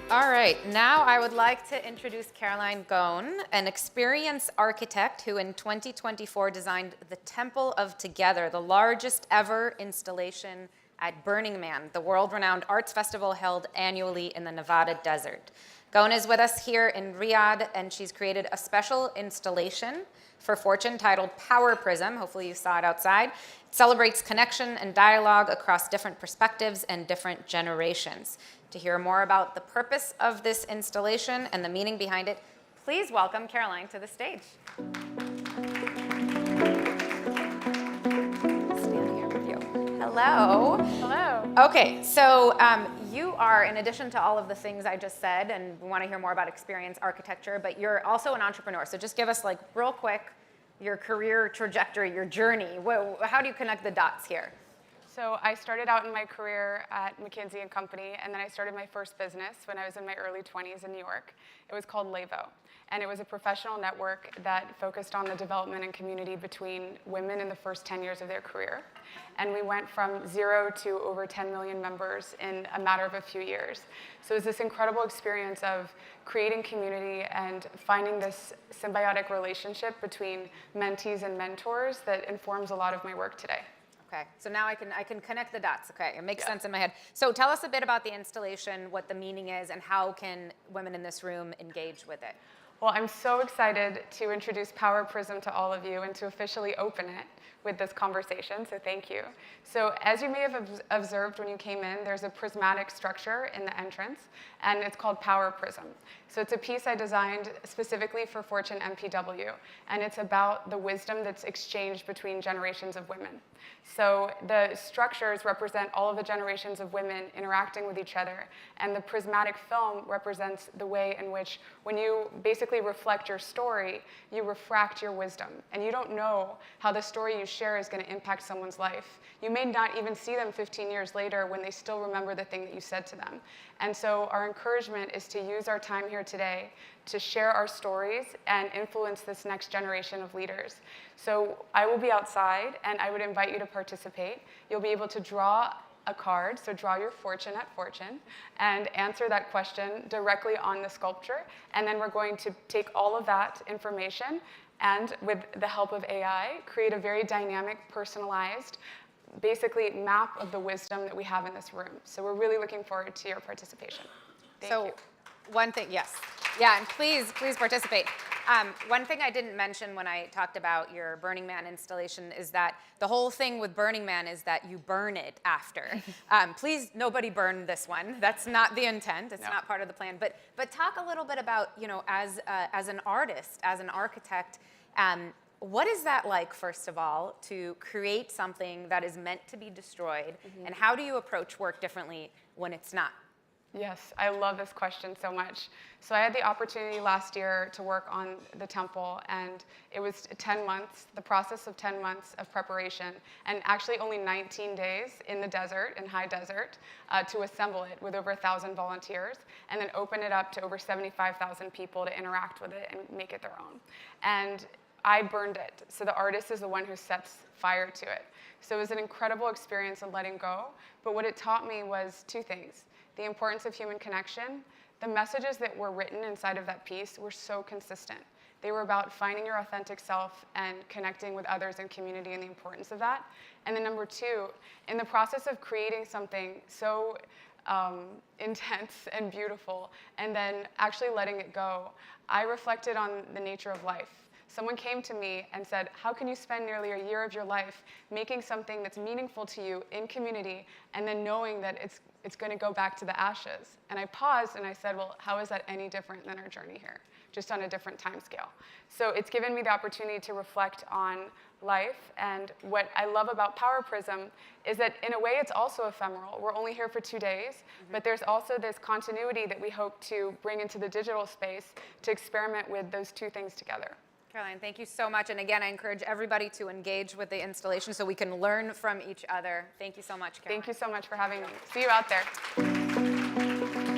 All right, now I would like to introduce Caroline Gohn, an experienced architect who in 2024 designed the Temple of Together, the largest ever installation at Burning Man, the world-renowned arts festival held annually in the Nevada desert. Gohn is with us here in Riyadh, and she's created a special installation for Fortune titled Power Prism. Hopefully you saw it outside. It celebrates connection and dialogue across different perspectives and different generations. To hear more about the purpose of this installation and the meaning behind it, please welcome Caroline to the stage. Stand here with you. Hello. Hello. Okay, so you are, in addition to all of the things I just said, and we want to hear more about experience architecture, but you're also an entrepreneur. So just give us, like, real quick, your career trajectory, your journey. How do you connect the dots here? So I started out in my career at McKinsey & Company, and then I started my first business when I was in my early 20s in New York. It was called Levo, and it was a professional network that focused on the development and community between women in the first 10 years of their career. And we went from 0 to over 10 million members in a matter of a few years. So it was this incredible experience of creating community and finding this symbiotic relationship between mentees and mentors that informs a lot of my work today. Okay, so now I can connect the dots. Okay, it makes sense in my head. So tell us a bit about the installation, what the meaning is, and how can women in this room engage with it? Well, I'm so excited to introduce Power Prism to all of you and to officially open it with this conversation, so thank you. So as you may have observed when you came in, there's a prismatic structure in the entrance, and it's called Power Prism. So it's a piece I designed specifically for Fortune MPW, and it's about the wisdom that's exchanged between generations of women. So the structures represent all of the generations of women interacting with each other, and the prismatic film represents the way in which when you basically reflect your story, you refract your wisdom, and you don't know how the story you share is going to impact someone's life. You may not even see them 15 years later when they still remember the thing that you said to them. And so our encouragement is to use our time here today to share our stories and influence this next generation of leaders. So I will be outside, and I would invite you to participate. You'll be able to draw a card, so draw your fortune at Fortune, and answer that question directly on the sculpture. And then we're going to take all of that information and, with the help of AI, create a very dynamic, personalized, basically map of the wisdom that we have in this room. So we're really looking forward to your participation. Thank you. One thing, yes. Yeah, and please participate. One thing I didn't mention when I talked about your Burning Man installation is that the whole thing with Burning Man is that you burn it after. Please, nobody burn this one. That's not the intent. It's not part of the plan. But talk a little bit about, you know, as an artist, as an architect, what is that like, first of all, to create something that is meant to be destroyed, and how do you approach work differently when it's not? Yes, I love this question so much. So I had the opportunity last year to work on the temple, and it was 10 months, the process of 10 months of preparation, and actually only 19 days in the desert, in high desert, to assemble it with over 1,000 volunteers, and then open it up to over 75,000 people to interact with it and make it their own. And I burned it, so the artist is the one who sets fire to it. So it was an incredible experience of letting go, but what it taught me was two things. The importance of human connection. The messages that were written inside of that piece were so consistent. They were about finding your authentic self and connecting with others in community and the importance of that. And then number two, in the process of creating something so intense and beautiful, and then actually letting it go, I reflected on the nature of life. Someone came to me and said, how can you spend nearly a year of your life making something that's meaningful to you in community and then knowing that it's going to go back to the ashes? And I paused and I said, well, how is that any different than our journey here? Just on a different time scale. So it's given me the opportunity to reflect on life, and what I love about Power Prism is that in a way it's also ephemeral. We're only here for 2 days, but there's also this continuity that we hope to bring into the digital space to experiment with those two things together. Caroline, thank you so much. And again, I encourage everybody to engage with the installation so we can learn from each other. Thank you so much, Caroline. Thank you so much for having me. See you out there.